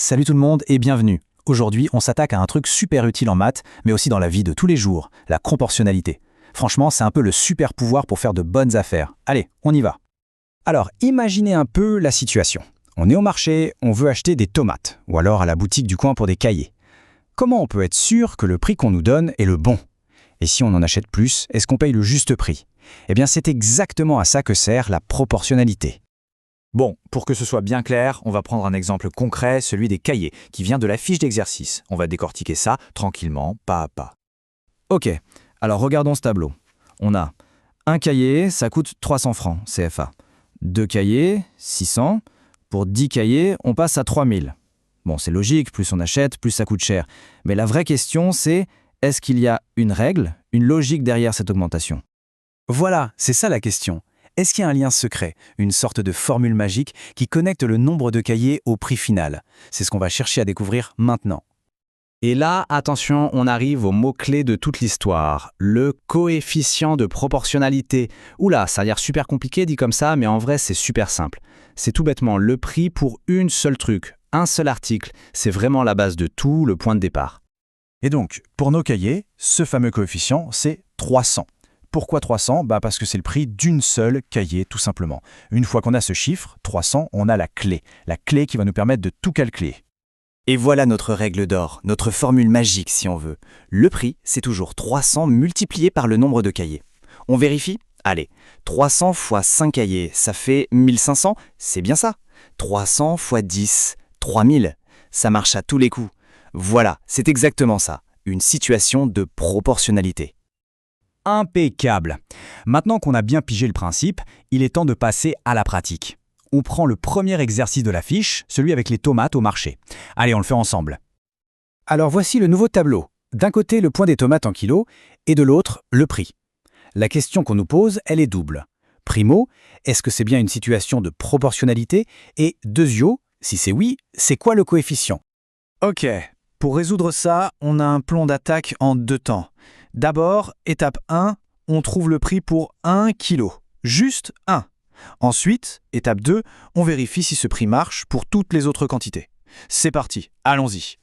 Salut tout le monde et bienvenue. Aujourd'hui, on s'attaque à un truc super utile en maths, mais aussi dans la vie de tous les jours, la proportionnalité. Franchement, c'est un peu le super pouvoir pour faire de bonnes affaires. Allez, on y va. Alors, imaginez un peu la situation. On est au marché, on veut acheter des tomates, ou alors à la boutique du coin pour des cahiers. Comment on peut être sûr que le prix qu'on nous donne est le bon? Et si on en achète plus, est-ce qu'on paye le juste prix? Eh bien, c'est exactement à ça que sert la proportionnalité. Bon, pour que ce soit bien clair, on va prendre un exemple concret, celui des cahiers, qui vient de la fiche d'exercice. On va décortiquer ça tranquillement, pas à pas. Ok, alors regardons ce tableau. On a un cahier, ça coûte 300 francs CFA. 2 cahiers, 600. Pour 10 cahiers, on passe à 3000. Bon, c'est logique, plus on achète, plus ça coûte cher. Mais la vraie question, c'est est-ce qu'il y a une règle, une logique derrière cette augmentation? Voilà, c'est ça la question. Est-ce qu'il y a un lien secret, une sorte de formule magique qui connecte le nombre de cahiers au prix final? C'est ce qu'on va chercher à découvrir maintenant. Et là, attention, on arrive au mot-clé de toute l'histoire, le coefficient de proportionnalité. Oula, ça a l'air super compliqué dit comme ça, mais en vrai, c'est super simple. C'est tout bêtement le prix pour une seule truc, un seul article. C'est vraiment la base de tout, le point de départ. Et donc, pour nos cahiers, ce fameux coefficient, c'est 300. Pourquoi 300? Parce que c'est le prix d'une seule cahier, tout simplement. Une fois qu'on a ce chiffre, 300, on a la clé qui va nous permettre de tout calculer. Et voilà notre règle d'or, notre formule magique si on veut. Le prix, c'est toujours 300 multiplié par le nombre de cahiers. On vérifie? Allez, 300 fois 5 cahiers, ça fait 1500, c'est bien ça. 300 fois 10, 3000, ça marche à tous les coups. Voilà, c'est exactement ça, une situation de proportionnalité. Impeccable. Maintenant qu'on a bien pigé le principe, il est temps de passer à la pratique. On prend le premier exercice de la fiche, celui avec les tomates au marché. Allez, on le fait ensemble. Alors voici le nouveau tableau. D'un côté, le poids des tomates en kilos, et de l'autre, le prix. La question qu'on nous pose, elle est double. Primo, est-ce que c'est bien une situation de proportionnalité? Et deuxio, si c'est oui, c'est quoi le coefficient? Ok, pour résoudre ça, on a un plan d'attaque en deux temps. D'abord, étape 1, on trouve le prix pour 1 kg. Juste 1. Ensuite, étape 2, on vérifie si ce prix marche pour toutes les autres quantités. C'est parti, allons-y.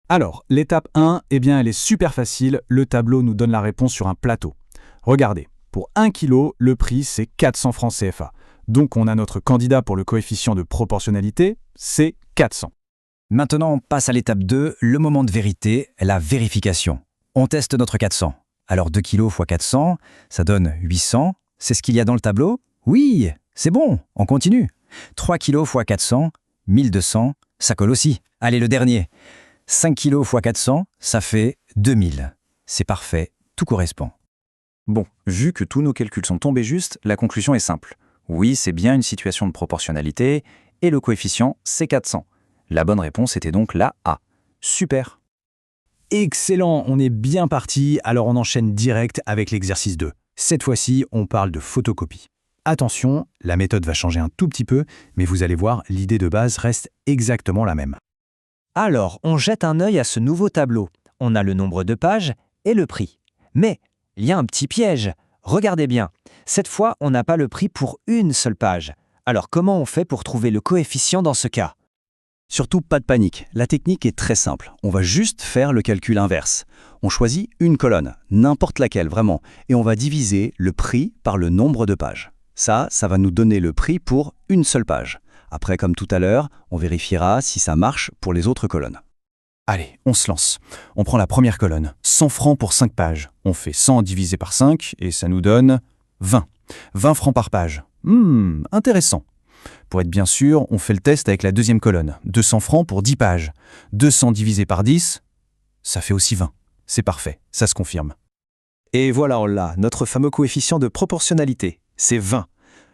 Alors, l'étape 1, elle est super facile. Le tableau nous donne la réponse sur un plateau. Regardez, pour 1 kg, le prix, c'est 400 francs CFA. Donc, on a notre candidat pour le coefficient de proportionnalité, c'est 400. Maintenant, on passe à l'étape 2, le moment de vérité, la vérification. On teste notre 400. Alors 2 kg x 400, ça donne 800. C'est ce qu'il y a dans le tableau? Oui, c'est bon, on continue. 3 kg x 400, 1200, ça colle aussi. Allez, le dernier. 5 kg x 400, ça fait 2000. C'est parfait, tout correspond. Bon, vu que tous nos calculs sont tombés justes, la conclusion est simple. Oui, c'est bien une situation de proportionnalité, et le coefficient, c'est 400. La bonne réponse était donc la A. Super! Excellent, on est bien parti, alors on enchaîne direct avec l'exercice 2. Cette fois-ci, on parle de photocopie. Attention, la méthode va changer un tout petit peu, mais vous allez voir, l'idée de base reste exactement la même. Alors, on jette un œil à ce nouveau tableau. On a le nombre de pages et le prix. Mais il y a un petit piège. Regardez bien, cette fois, on n'a pas le prix pour une seule page. Alors comment on fait pour trouver le coefficient dans ce cas? Surtout pas de panique, la technique est très simple. On va juste faire le calcul inverse. On choisit une colonne, n'importe laquelle vraiment, et on va diviser le prix par le nombre de pages. Ça va nous donner le prix pour une seule page. Après, comme tout à l'heure, on vérifiera si ça marche pour les autres colonnes. Allez, on se lance. On prend la première colonne, 100 francs pour 5 pages. On fait 100 divisé par 5 et ça nous donne 20. 20 francs par page. Intéressant. Pour être bien sûr, on fait le test avec la deuxième colonne. 200 francs pour 10 pages. 200 divisé par 10, ça fait aussi 20. C'est parfait, ça se confirme. Et voilà, on l'a, notre fameux coefficient de proportionnalité, c'est 20.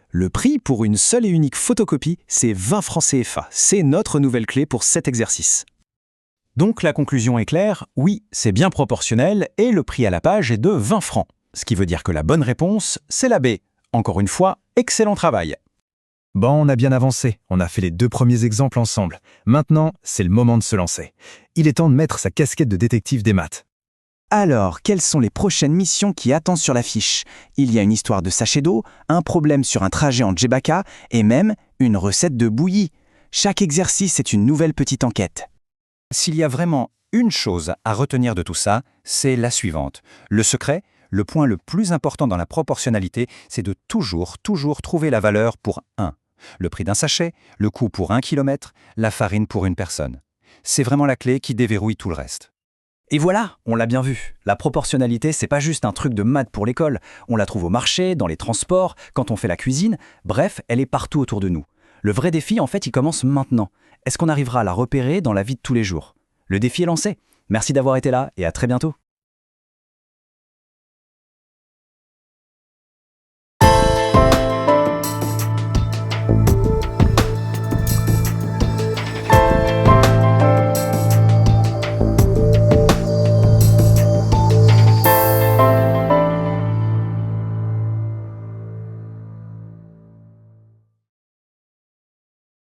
Le prix pour une seule et unique photocopie, c'est 20 francs CFA. C'est notre nouvelle clé pour cet exercice. Donc la conclusion est claire, oui, c'est bien proportionnel et le prix à la page est de 20 francs. Ce qui veut dire que la bonne réponse, c'est la B. Encore une fois, excellent travail. Bon, on a bien avancé, on a fait les 2 premiers exemples ensemble. Maintenant, c'est le moment de se lancer. Il est temps de mettre sa casquette de détective des maths. Alors, quelles sont les prochaines missions qui attendent sur la fiche? Il y a une histoire de sachet d'eau, un problème sur un trajet en djebaka et même une recette de bouillie. Chaque exercice est une nouvelle petite enquête. S'il y a vraiment une chose à retenir de tout ça, c'est la suivante. Le secret, le point le plus important dans la proportionnalité, c'est de toujours trouver la valeur pour 1. Le prix d'un sachet, le coût pour 1 kilomètre, la farine pour une personne. C'est vraiment la clé qui déverrouille tout le reste. Et voilà, on l'a bien vu. La proportionnalité, c'est pas juste un truc de maths pour l'école. On la trouve au marché, dans les transports, quand on fait la cuisine. Bref, elle est partout autour de nous. Le vrai défi, en fait, il commence maintenant. Est-ce qu'on arrivera à la repérer dans la vie de tous les jours ? Le défi est lancé. Merci d'avoir été là et à très bientôt.